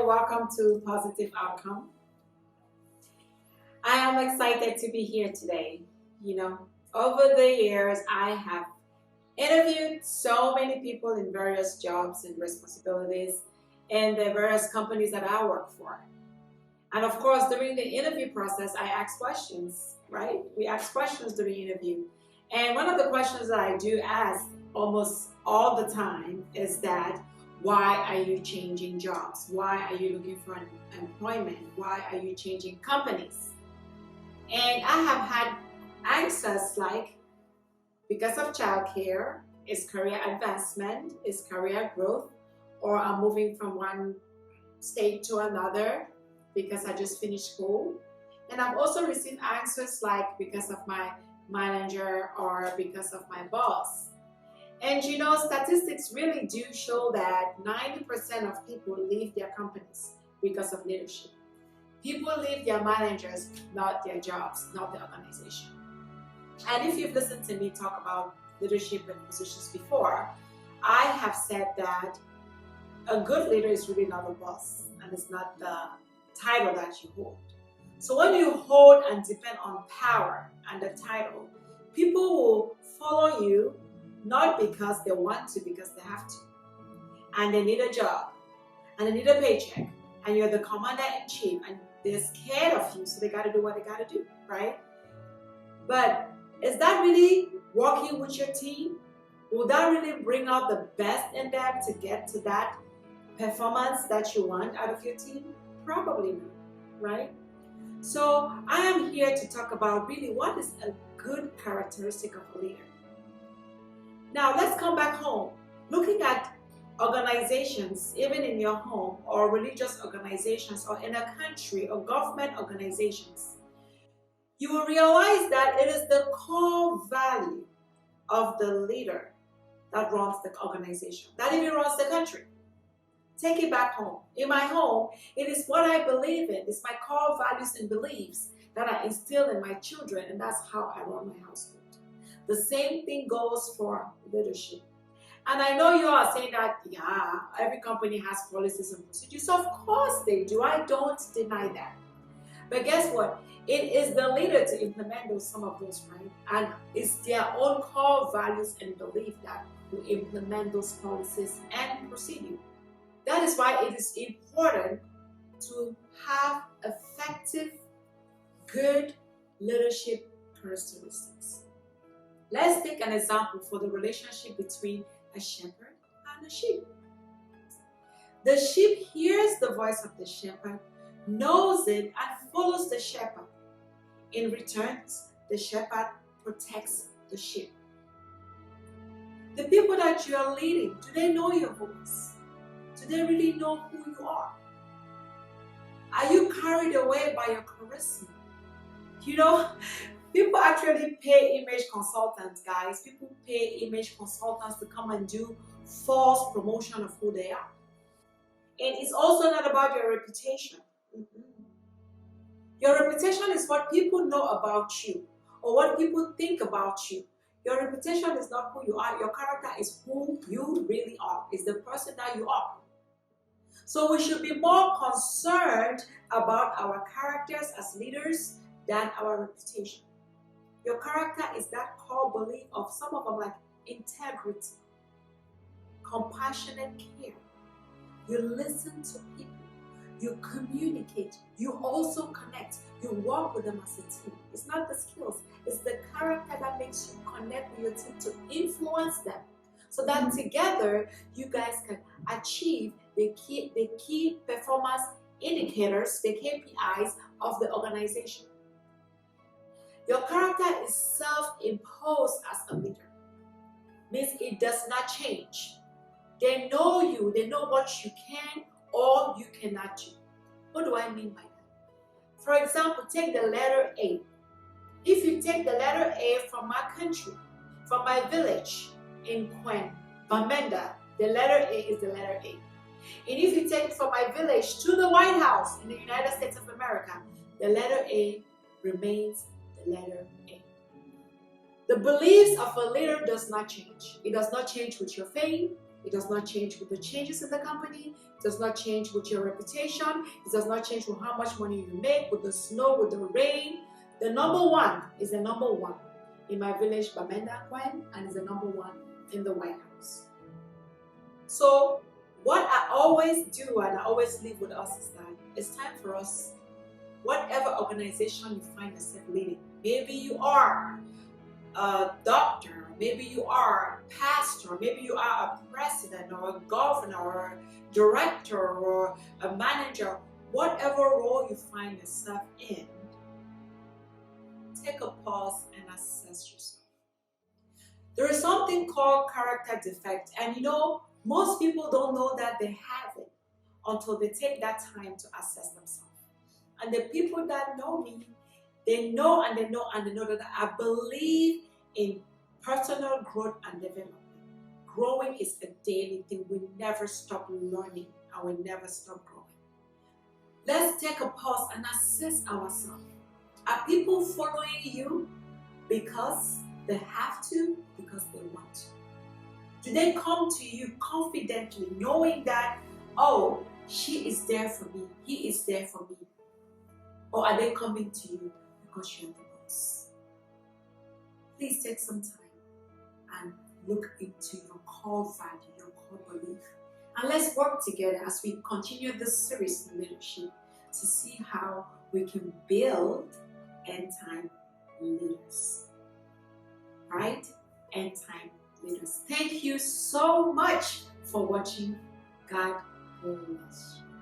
welcome to Positive Outcome. I am excited to be here today. Over the years, I have interviewed so many people in various jobs and responsibilities in the various companies that I work for. And of course, during the interview process, I ask questions, right? We ask questions during interview. And one of the questions that I do ask almost all the time is that, why are you changing jobs? Why are you looking for employment? Why are you changing companies? And I have had answers like, because of childcare, is career advancement, is career growth, or I'm moving from one state to another because I just finished school. And I've also received answers like because of my manager or because of my boss. And statistics really do show that 90% of people leave their companies because of leadership. People leave their managers, not their jobs, not the organization. And if you've listened to me talk about leadership and positions before, I have said that a good leader is really not a boss, and it's not the title that you hold. So when you hold and depend on power and the title, people will follow you not because they want to, because they have to. And they need a job, and they need a paycheck, and you're the commander-in-chief, and they're scared of you, so they got to do what they got to do, right? But is that really working with your team? Will that really bring out the best in them to get to that performance that you want out of your team? Probably not, right? So I am here to talk about really what is a good characteristic of a leader. Now let's come back home. Looking at organizations, even in your home, or religious organizations, or in a country, or government organizations, you will realize that it is the core value of the leader that runs the organization, that even runs the country. Take it back home. In my home, it is what I believe in. It's my core values and beliefs that I instill in my children, and that's how I run my household. The same thing goes for leadership. And I know you are saying that, yeah, every company has policies and procedures. Of course they do. I don't deny that. But guess what? It is the leader to implement some of those, right? And it's their own core values and belief that will implement those policies and procedures. That is why it is important to have effective, good leadership characteristics. Let's take an example for the relationship between a shepherd and a sheep. The sheep hears the voice of the shepherd, knows it, and follows the shepherd. In return, the shepherd protects the sheep. The people that you are leading, do they know your voice? Do they really know who you are? Are you carried away by your charisma? People actually pay image consultants, guys. People pay image consultants to come and do false promotion of who they are. And it's also not about your reputation. Your reputation is what people know about you or what people think about you. Your reputation is not who you are. Your character is who you really are. It's the person that you are. So we should be more concerned about our characters as leaders than our reputation. Your character is that core belief of some of them, like integrity, compassionate care. You listen to people. You communicate. You also connect. You work with them as a team. It's not the skills. It's the character that makes you connect with your team to influence them, so that together you guys can achieve the key performance indicators, the KPIs of the organization. Your character is self-imposed as a leader. Means it does not change. They know you. They know what you can or you cannot do. What do I mean by that? For example, take the letter A. If you take the letter A from my country, from my village in Quen, Bamenda, the letter A is the letter A. And if you take it from my village to the White House in the United States of America, the letter A remains the letter A. The beliefs of a leader does not change. It does not change with your fame. It does not change with the changes in the company. It does not change with your reputation. It does not change with how much money you make, with the snow, with the rain. The number one is the number one in my village, Bamenda Kwen, and is the number one in the White House. So what I always do and I always leave with us is that it's time for us, whatever organization you find yourself leading, maybe you are a doctor, maybe you are a pastor, maybe you are a president or a governor or a director or a manager, whatever role you find yourself in, take a pause and assess yourself. There is something called character defect, and most people don't know that they have it until they take that time to assess themselves. And the people that know me, they know and they know and they know that I believe in personal growth and development. Growing is a daily thing. We never stop learning and we never stop growing. Let's take a pause and assess ourselves. Are people following you because they have to, because they want to? Do they come to you confidently, knowing that, oh, she is there for me, he is there for me? Or are they coming to you because you're the boss? Please take some time and look into your core value, your core belief. And let's work together as we continue this series in leadership to see how we can build end-time leaders. Right? End-time leaders. Thank you so much for watching. God bless you.